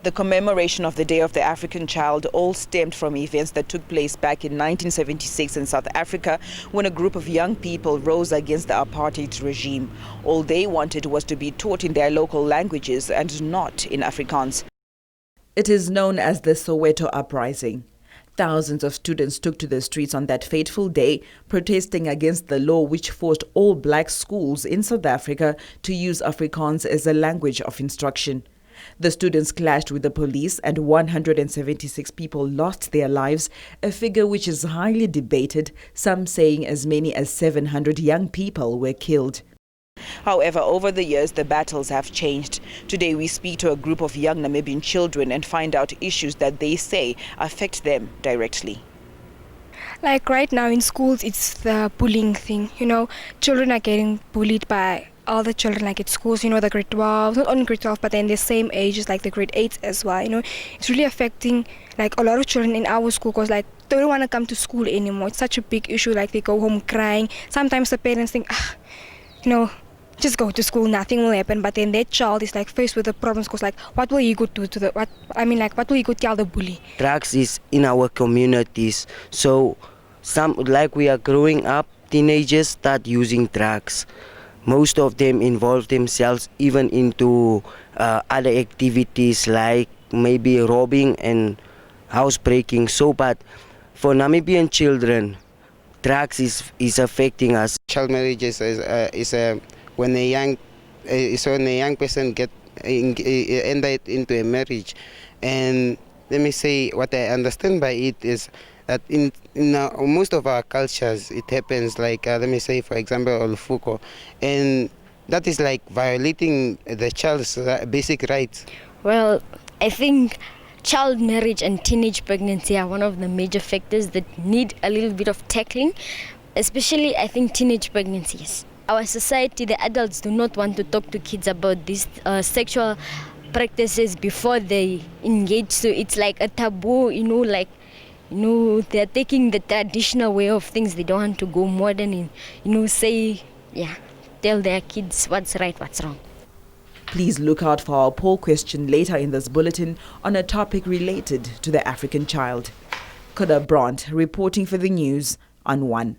The commemoration of the Day of the African Child all stemmed from events that took place back in 1976 in South Africa, when a group of young people rose against the apartheid regime. All they wanted was to be taught in their local languages and not in Afrikaans. It is known as the Soweto Uprising. Thousands of students took to the streets on that fateful day, protesting against the law which forced all black schools in South Africa to use Afrikaans as a language of instruction. The students clashed with the police and 176 people lost their lives, a figure which is highly debated, some saying as many as 700 young people were killed. However, over the years, the battles have changed. Today, we speak to a group of young Namibian children and find out issues that they say affect them directly. Like right now in schools, it's the bullying thing. Children are getting bullied by all the children like at schools, the grade 12, not only grade 12, but then the same ages like the grade 8s as well. It's really affecting like a lot of children in our school because like they don't want to come to school anymore. It's such a big issue, like they go home crying. Sometimes the parents think, just go to school, nothing will happen. But then their child is like faced with the problems because like, what will you go do to what will you go tell the bully? Drugs is in our communities, so we are growing up, teenagers start using drugs. Most of them involve themselves even into other activities like maybe robbing and housebreaking. But for Namibian children, drugs is affecting us. Child marriages is when a young person ended into a marriage, and let me say what I understand by it is that in most of our cultures it happens like let me say for example Olufuko, and that is like violating the child's basic rights. Well, I think child marriage and teenage pregnancy are one of the major factors that need a little bit of tackling, especially I think teenage pregnancies. Our society, the adults do not want to talk to kids about these sexual practices before they engage, so it's like a taboo, they're taking the traditional way of things. They don't want to go modern and, tell their kids what's right, what's wrong. Please look out for our poll question later in this bulletin on a topic related to the African child. Kuda Brandt reporting for the news on One.